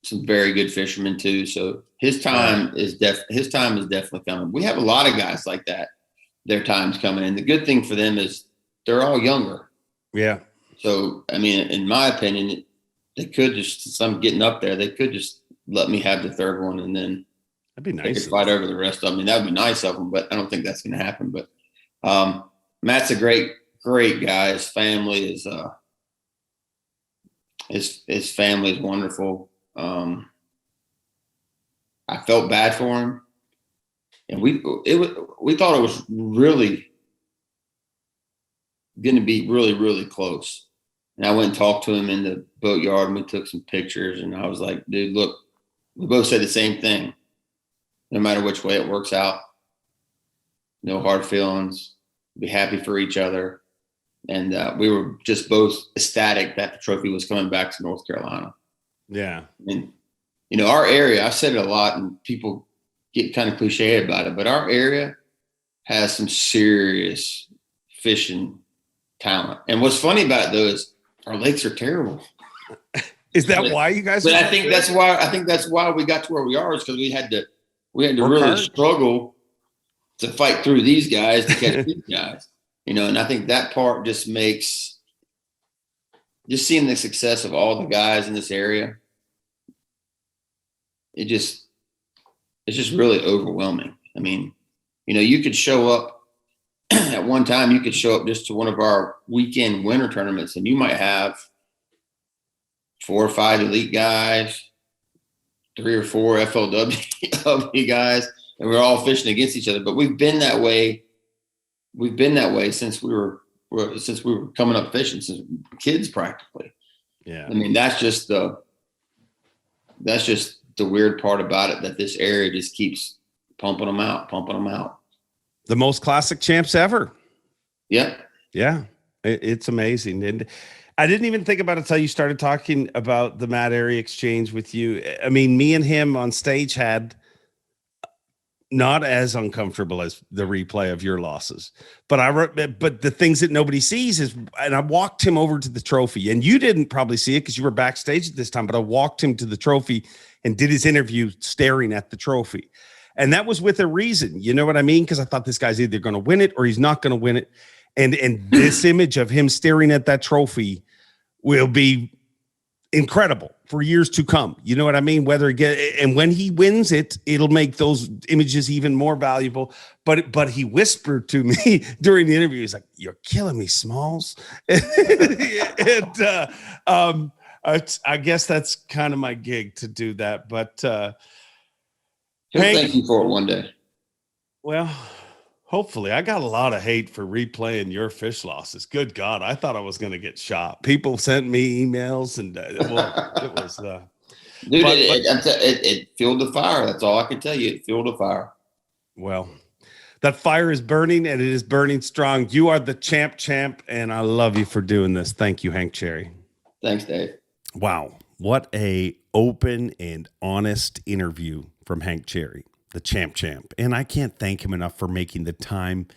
some very good fishermen too. So his time is definitely coming. We have a lot of guys like that. Their time's coming. And the good thing for them is they're all younger. Yeah. So, I mean, in my opinion, they could just, since I'm getting up there, they could just let me have the third one and then that'd be nice. They could fight over the rest of them. I mean, that would be nice of them, but I don't think that's going to happen. But Matt's a great guy. His family is his family is wonderful. I felt bad for him, and we thought it was really going to be really, really close. And I went and talked to him in the boatyard, and we took some pictures. And I was like, dude, look, we both said the same thing. No matter which way it works out, no hard feelings, be happy for each other. And we were just both ecstatic that the trophy was coming back to North Carolina. Yeah. And, our area, I've said it a lot and people get kind of cliche about it, but our area has some serious fishing talent. And what's funny about it, though, is our lakes are terrible. Is that why you guys? But I think that's why we got to where we are, is because we had to really hard. Struggle to fight through these guys to catch these guys, and I think that part just makes just seeing the success of all the guys in this area. It's just really overwhelming. I mean, you could show up at one time, you could show up just to one of our weekend winter tournaments and you might have 4 or 5 elite guys, 3 or 4 FLW guys, and we're all fishing against each other. But we've been that way. We've been that way since we were coming up fishing, since kids practically. Yeah. I mean, that's just the weird part about it, that this area just keeps pumping them out. The most classic champs ever. Yeah. Yeah. It's amazing. And I didn't even think about it until you started talking about the Matt Airy exchange with you. I mean, me and him on stage had not as uncomfortable as the replay of your losses, but the things that nobody sees is, and I walked him over to the trophy, and you didn't probably see it because you were backstage at this time, but I walked him to the trophy and did his interview staring at the trophy. And that was with a reason, you know what I mean? Because I thought this guy's either going to win it or he's not going to win it. And this image of him staring at that trophy will be incredible for years to come. You know what I mean? And when he wins it, it'll make those images even more valuable. But he whispered to me during the interview, he's like, "You're killing me, Smalls." I guess that's kind of my gig to do that. But he'll thank you for it one day. Well, hopefully. I got a lot of hate for replaying your fish losses. Good God, I thought I was going to get shot. People sent me emails, and it was. Dude, it fueled the fire. That's all I can tell you. It fueled the fire. Well, that fire is burning, and it is burning strong. You are the champ, and I love you for doing this. Thank you, Hank Cherry. Thanks, Dave. Wow, what a open and honest interview from Hank Cherry, the champ. And I can't thank him enough for making the time.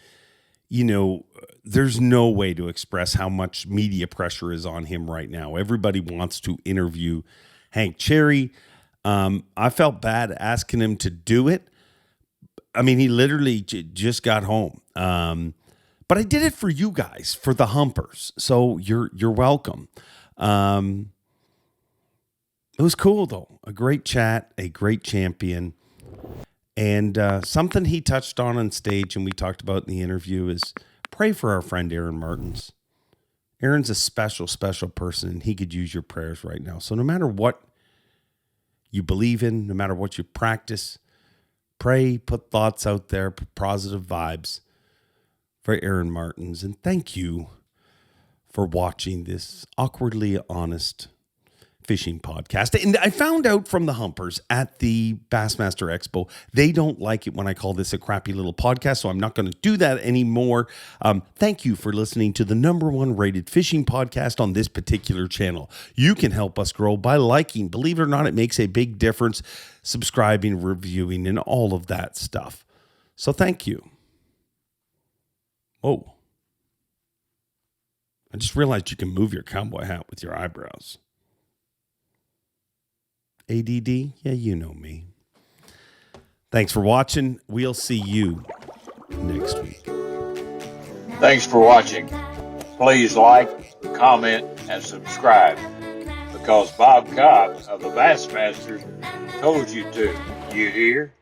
There's no way to express how much media pressure is on him right now. Everybody wants to interview Hank Cherry. I felt bad asking him to do it, I mean, he literally just got home. But I did it for you guys, for the Humpers. So you're welcome. It was cool though. A great chat, a great champion. And something he touched on stage and we talked about in the interview is pray for our friend Aaron Martins. Aaron's a special, special person, and he could use your prayers right now. So no matter what you believe in, no matter what you practice, pray, put thoughts out there, put positive vibes for Aaron Martins. And thank you for watching this awkwardly honest fishing podcast. And I found out from the Humpers at the Bassmaster Expo, they don't like it when I call this a crappy little podcast, so I'm not going to do that anymore. Thank you for listening to the #1 rated fishing podcast on this particular channel. You can help us grow by liking. Believe it or not, it makes a big difference. Subscribing, reviewing, and all of that stuff. So thank you. Oh. I just realized you can move your cowboy hat with your eyebrows. ADD? Yeah, you know me. Thanks for watching. We'll see you next week. Thanks for watching. Please like, comment, and subscribe, because Bob Cobb of the Bassmasters told you to. You hear?